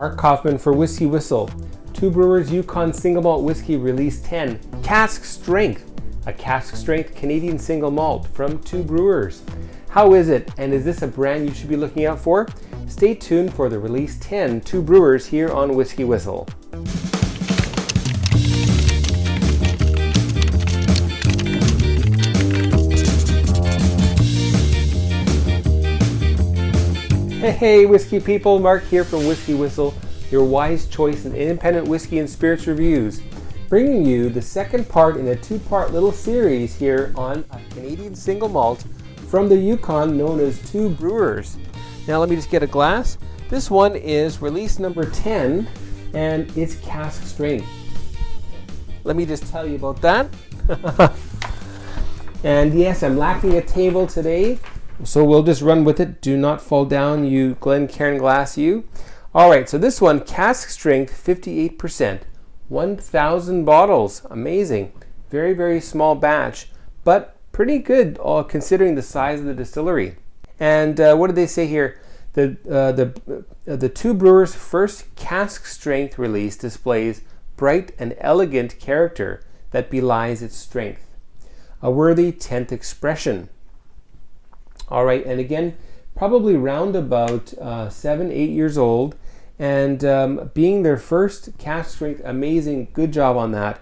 Mark Kaufman for WhiskyWhistle. Two Brewers Yukon Single Malt Whiskey Release 10. Cask Strength. A cask strength Canadian single malt from Two Brewers. How is it, and is this a brand you should be looking out for? Stay tuned for the Release 10 Two Brewers here on WhiskyWhistle. Hey whiskey people, Mark here from WhiskyWhistle, your wise choice in independent whiskey and spirits reviews, bringing you the second part in a two-part little series here on a Canadian single malt from the Yukon known as Two Brewers. Now let me just get a glass. This one is release number 10 and it's cask strength. Let me just tell you about that. And yes, I'm lacking a table today, so we'll just run with it. Do not fall down, you Glencairn glass, you. All right, so this one, cask strength, 58%, 1,000 bottles. Amazing. Very, very small batch, but pretty good considering the size of the distillery. And what did they say here? The Two Brewers' first cask strength release displays bright and elegant character that belies its strength. A worthy 10th expression. All right, and again, probably round about 7-8 years old, and being their first cask strength, amazing, good job on that.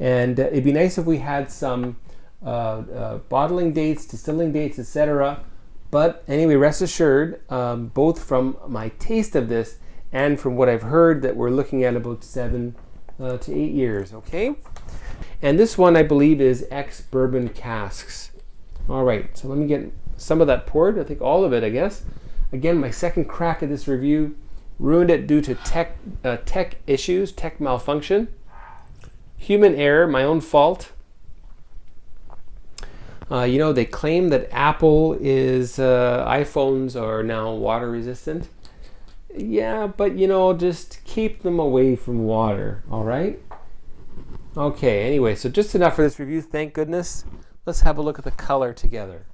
And it'd be nice if we had some bottling dates, distilling dates, etc. But anyway, rest assured, both from my taste of this and from what I've heard, that we're looking at about 7 to 8 years, okay? And this one, I believe, is ex-bourbon casks. All right, so let me get some of that poured. I think all of it, I guess. Again, my second crack at this review, ruined it due to tech issues, tech malfunction, human error, my own fault. You know, they claim that Apple is iPhones are now water resistant. Yeah, but you know, just keep them away from water, all right? Okay, anyway, so just enough for this review, thank goodness. Let's have a look at the color together.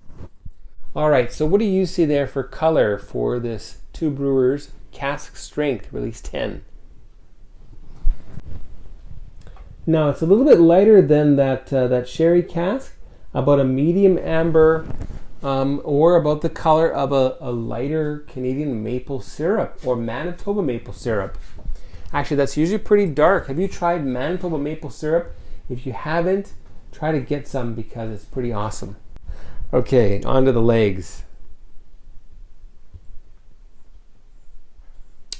All right, so what do you see there for color for this Two Brewers Cask Strength Release 10? Now, it's a little bit lighter than that sherry cask, about a medium amber, or about the color of a lighter Canadian maple syrup or Manitoba maple syrup. Actually, that's usually pretty dark. Have you tried Manitoba maple syrup? If you haven't, try to get some because it's pretty awesome. Okay, on to the legs.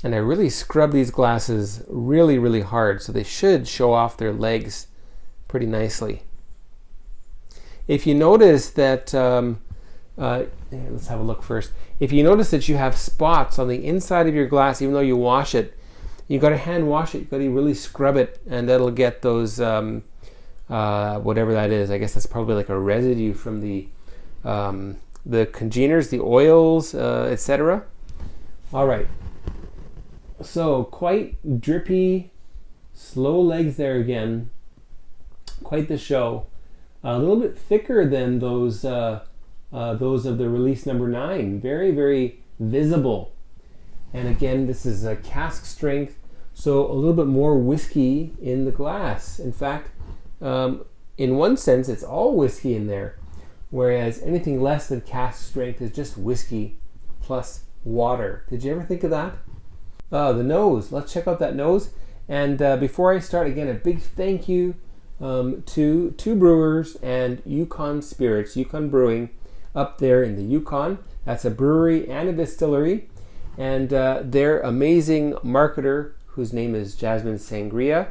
And I really scrub these glasses really, really hard, so they should show off their legs pretty nicely. If you notice that, let's have a look first. If you notice that you have spots on the inside of your glass, even though you wash it, you got to hand wash it. You got to really scrub it, and that'll get those whatever that is. I guess that's probably like a residue from the congeners, the oils, etc. All right. So quite drippy, slow legs there again. Quite the show. A little bit thicker than those of the release number 9. Very, very visible. And again, this is a cask strength, so a little bit more whiskey in the glass. In fact, in one sense, it's all whiskey in there, whereas anything less than cask strength is just whiskey plus water. Did you ever think of that? The nose. Let's check out that nose. And before I start, again, a big thank you to Two Brewers and Yukon Spirits, Yukon Brewing, up there in the Yukon. That's a brewery and a distillery. And their amazing marketer, whose name is Jasmine Sangria,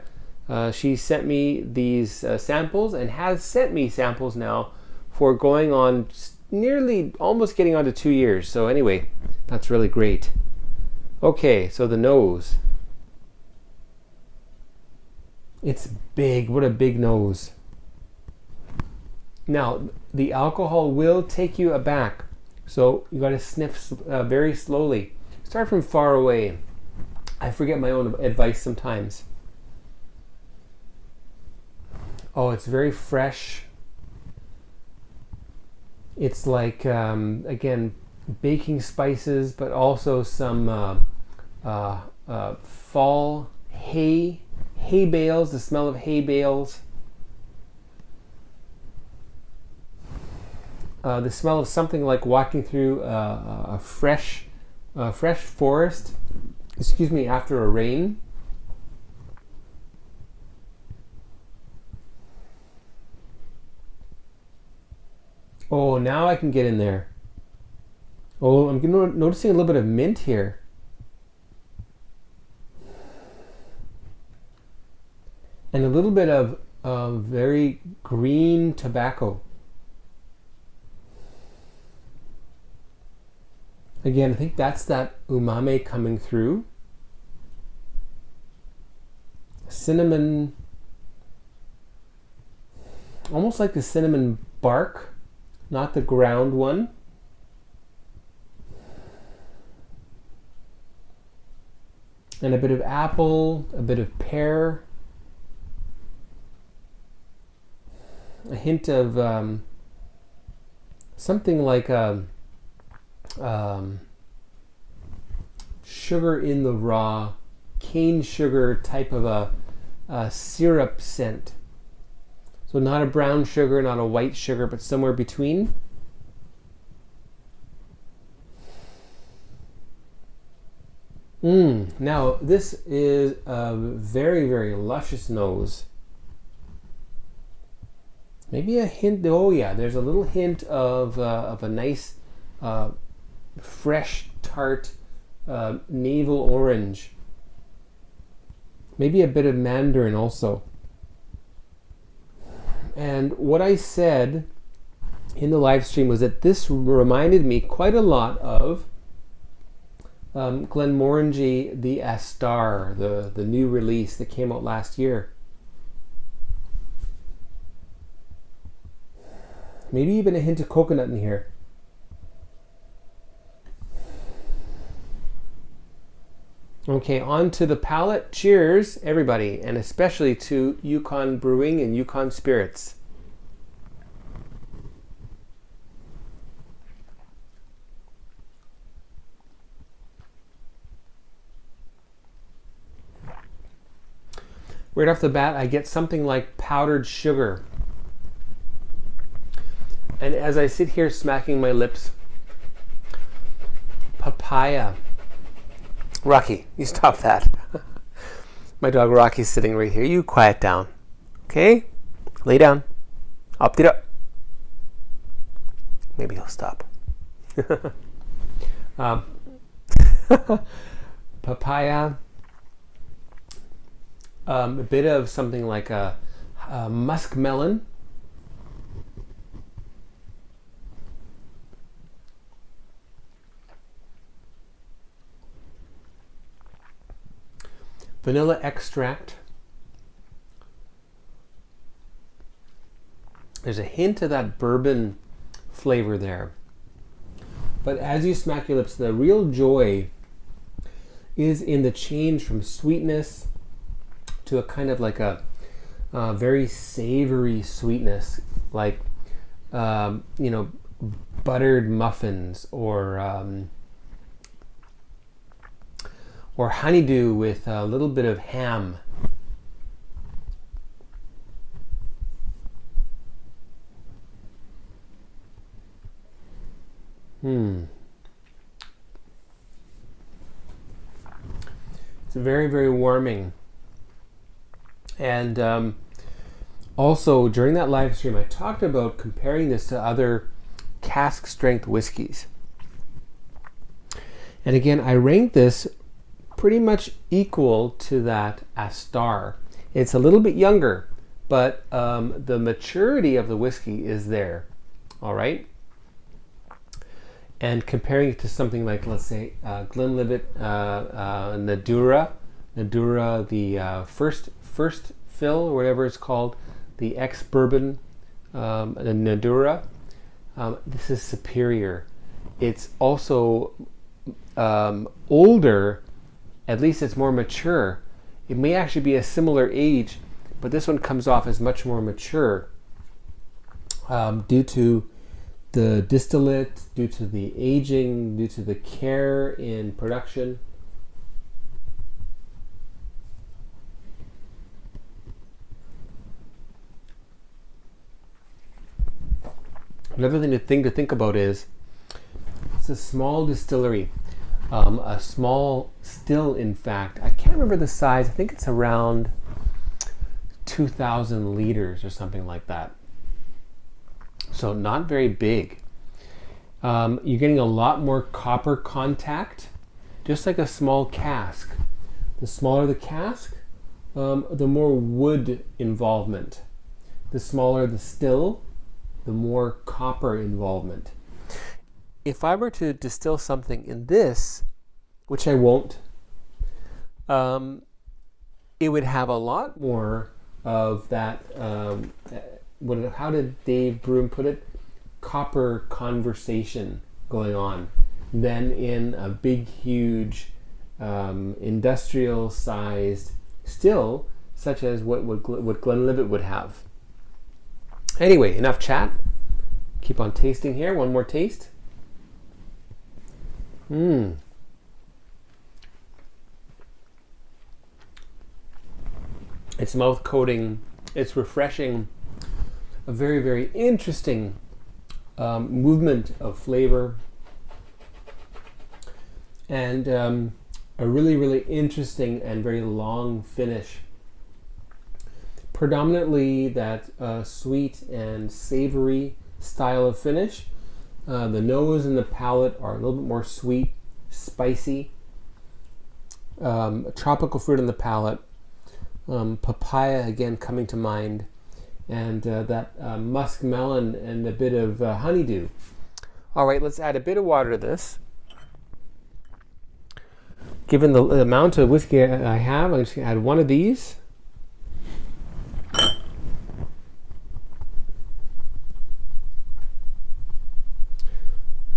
she sent me these samples and has sent me samples now for going on nearly, almost getting on to 2 years. So anyway, that's really great. Okay, so the nose. It's big. What a big nose. Now, the alcohol will take you aback, so you got to sniff very slowly. Start from far away. I forget my own advice sometimes. Oh, it's very fresh. It's like, again, baking spices, but also some fall hay bales, the smell of hay bales, the smell of something like walking through a fresh forest, after a rain. Oh, now I can get in there. Oh, I'm noticing a little bit of mint here. And a little bit of very green tobacco. Again, I think that's that umami coming through. Cinnamon, almost like the cinnamon bark, not the ground one. And a bit of apple, a bit of pear. A hint of something like sugar in the raw, cane sugar type of a syrup scent. So not a brown sugar, not a white sugar, but somewhere between. Now this is a very, very luscious nose. Maybe a hint, oh yeah, there's a little hint of a nice fresh, tart navel orange. Maybe a bit of mandarin also. And what I said in the live stream was that this reminded me quite a lot of Glenmorangie, the Astar, the new release that came out last year. Maybe even a hint of coconut in here. Okay, on to the palate. Cheers, everybody, and especially to Yukon Brewing and Yukon Spirits. Right off the bat, I get something like powdered sugar. And as I sit here smacking my lips, papaya. Rocky, you stop that. My dog Rocky's sitting right here. You quiet down. Okay? Lay down. Up it up. Maybe he'll stop. Papaya. A bit of something like a muskmelon. Vanilla extract. There's a hint of that bourbon flavor there. But as you smack your lips, the real joy is in the change from sweetness to a kind of like a very savory sweetness, like buttered muffins or honeydew with a little bit of ham. It's very, very warming. And also during that live stream, I talked about comparing this to other cask strength whiskeys. And again, I ranked this pretty much equal to that Astar. It's a little bit younger, but the maturity of the whiskey is there. All right. And comparing it to something like, let's say, Glenlivet Nadura, the first fill, or whatever it's called, the ex-bourbon Nadura, this is superior. It's also older, at least it's more mature. It may actually be a similar age, but this one comes off as much more mature due to the distillate, due to the aging, due to the care in production. Another thing to think about is it's a small distillery, a small still, in fact. I can't remember the size. I think it's around 2,000 liters or something like that. So not very big. You're getting a lot more copper contact, just like a small cask. The smaller the cask, the more wood involvement. The smaller the still, the more copper involvement. If I were to distill something in this, which I won't, it would have a lot more of that, how did Dave Broom put it? Copper conversation going on than in a big, huge, industrial-sized still, such as what Glenlivet would have. Anyway, enough chat. Keep on tasting here. One more taste. It's mouth coating. It's refreshing. A very, very interesting movement of flavor, and a really, really interesting and very long finish. Predominantly that sweet and savory style of finish. The nose and the palate are a little bit more sweet, spicy. Tropical fruit on the palate. Papaya again coming to mind. And that musk melon and a bit of honeydew. All right, let's add a bit of water to this. Given the amount of whiskey I have, I'm just going to add one of these.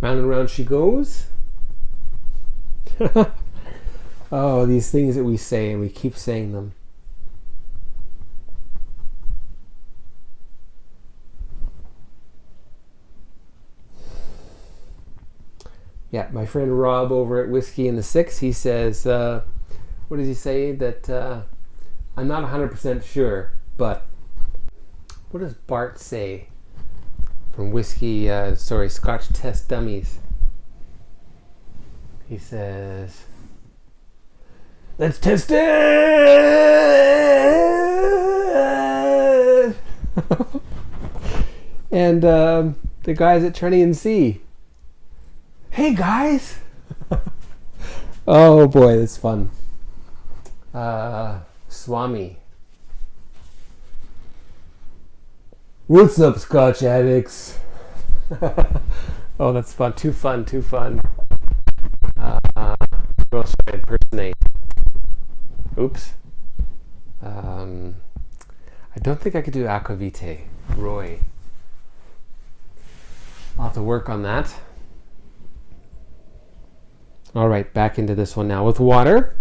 Round and round she goes. Oh, these things that we say, and we keep saying them. Yeah, my friend Rob over at Whiskey in the Six, he says, what does he say? That I'm not 100% sure, but what does Bart say from Scotch Test Dummies? He says, let's test it! And the guys at Trinity and C, hey guys! Oh boy, that's fun. Swami. What's up, Scotch addicts? Oh, that's fun. Too fun. Who else should I impersonate? Oops. I don't think I could do Aquavite. Roy. I'll have to work on that. All right, back into this one now with water.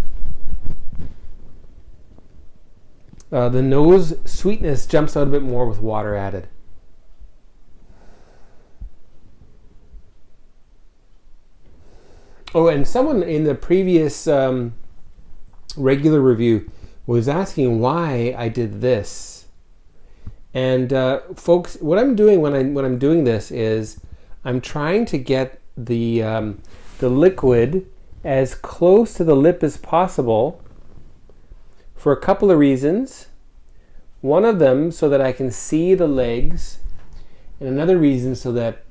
The nose sweetness jumps out a bit more with water added. Oh, and someone in the previous regular review was asking why I did this. And folks, what I'm doing when I'm doing this is I'm trying to get the liquid as close to the lip as possible for a couple of reasons. One of them so that I can see the legs, and another reason so that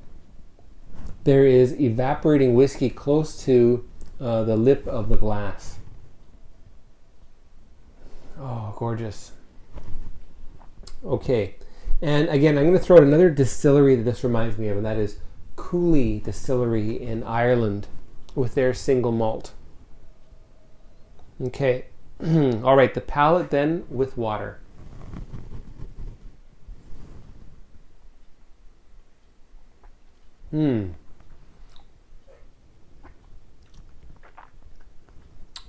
there is evaporating whiskey close to the lip of the glass. Oh, gorgeous. Okay, and again, I'm going to throw out another distillery that this reminds me of, and that is Cooley Distillery in Ireland with their single malt. Okay, all right, the palate then with water.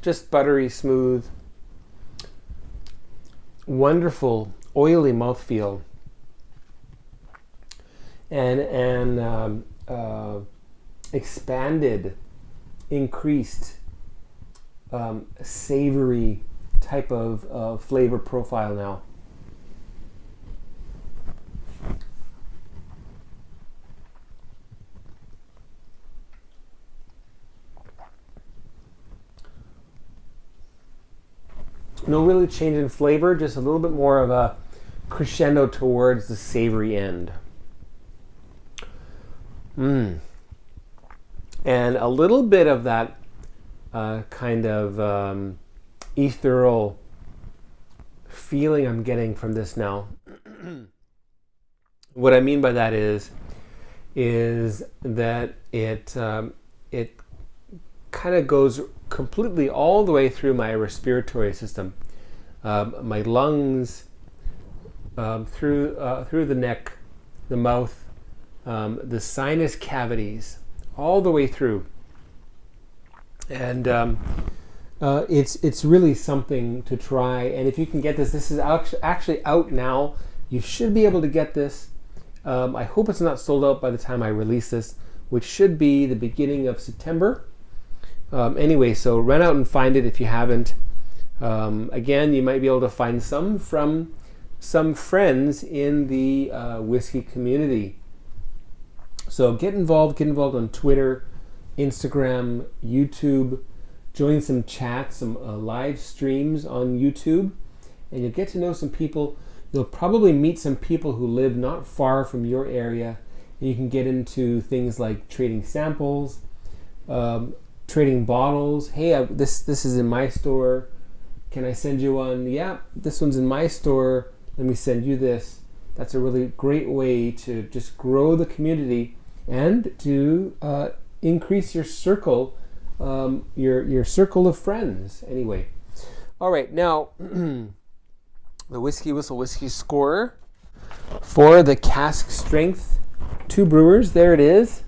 Just buttery smooth, wonderful oily mouthfeel, and expanded, increased, savory type of flavor profile now. no really change in flavor, just a little bit more of a crescendo towards the savory end. And a little bit of that kind of ethereal feeling I'm getting from this now. What I mean by that is that it kind of goes completely all the way through my respiratory system, my lungs, through the neck, the mouth, the sinus cavities, all the way through. And it's really something to try. And if you can get this is actually out now. You should be able to get this. I hope it's not sold out by the time I release this, which should be the beginning of September. Anyway, so run out and find it if you haven't. Again, you might be able to find some from some friends in the whiskey community. So get involved on Twitter, Instagram, YouTube. Join some chats, some live streams on YouTube, and you'll get to know some people. You'll probably meet some people who live not far from your area, and you can get into things like trading samples, trading bottles. Hey, this is in my store. Can I send you one? Yeah, this one's in my store. Let me send you this. That's a really great way to just grow the community and to increase your circle, your circle of friends. Anyway, all right, now the WhiskyWhistle whiskey score for the Cask Strength 2 Brewers. There it is.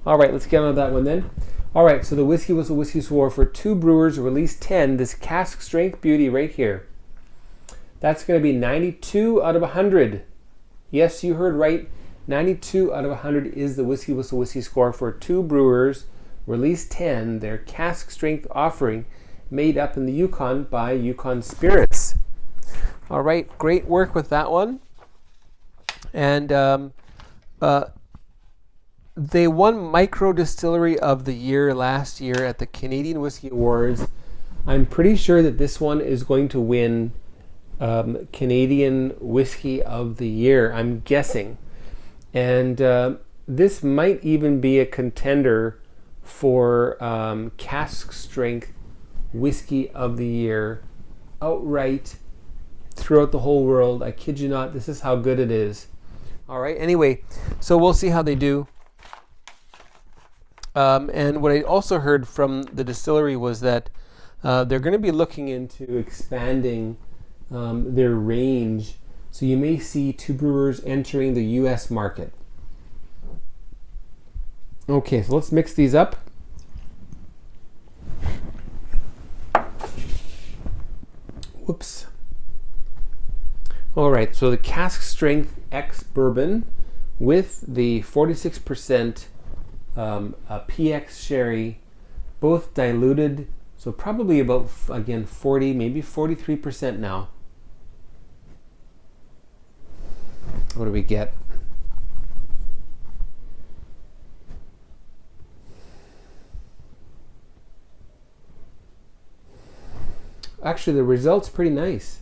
All right, let's get on to that one then. All right, so the WhiskyWhistle whiskey score for 2 Brewers release 10, this Cask Strength beauty right here. That's going to be 92 out of 100. Yes, you heard right. 92 out of 100 is the WhiskyWhistle whiskey score for 2 Brewers release 10, their Cask Strength offering made up in the Yukon by Yukon Spirits. All right, great work with that one. And they won Micro Distillery of the Year last year at the Canadian Whiskey Awards. I'm pretty sure that this one is going to win Canadian Whiskey of the Year, I'm guessing. And this might even be a contender for Cask Strength Whiskey of the Year outright throughout the whole world. I kid you not, this is how good it is. All right, anyway, so we'll see how they do. And what I also heard from the distillery was that they're going to be looking into expanding their range. So you may see 2 brewers entering the US market. Okay, so let's mix these up. Whoops. All right, so the Cask Strength X Bourbon with the 46% PX Sherry, both diluted, so probably about, again, 40, maybe 43% now. What do we get? Actually, the result's pretty nice.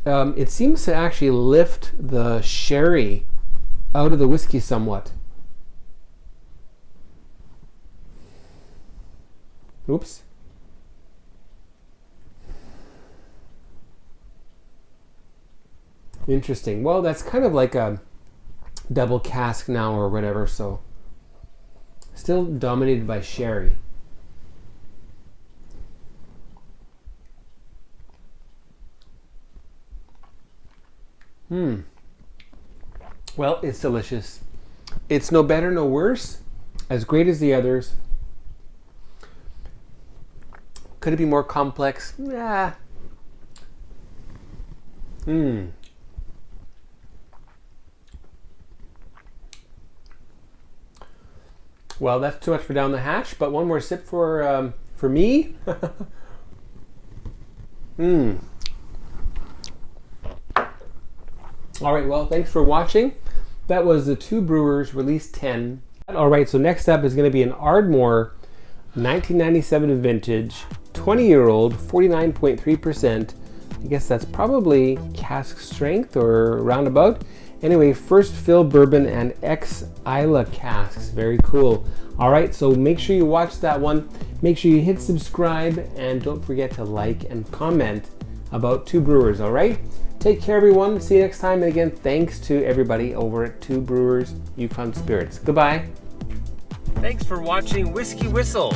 It seems to actually lift the sherry out of the whiskey somewhat. Oops. Interesting. Well, that's kind of like a double cask now or whatever, so still dominated by sherry. Well, it's delicious. It's no better, no worse. As great as the others. Could it be more complex? Yeah. Well, that's too much for down the hatch, but one more sip for me. All right, well, thanks for watching. That was the 2 Brewers Release 10. All right, so next up is going to be an Ardmore 1997 vintage 20-year-old, 49.3%. I guess that's probably cask strength or roundabout. Anyway, first fill bourbon and ex-Isla casks. Very cool. All right, so make sure you watch that one. Make sure you hit subscribe and don't forget to like and comment about Two Brewers, all right? Take care, everyone. See you next time. And again, thanks to everybody over at Two Brewers Yukon Spirits. Goodbye. Thanks for watching Whiskey Whistle.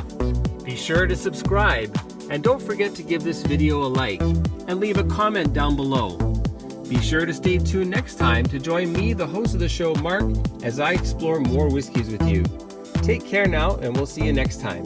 Be sure to subscribe and don't forget to give this video a like and leave a comment down below. Be sure to stay tuned next time to join me, the host of the show, Mark, as I explore more whiskeys with you. Take care now, and we'll see you next time.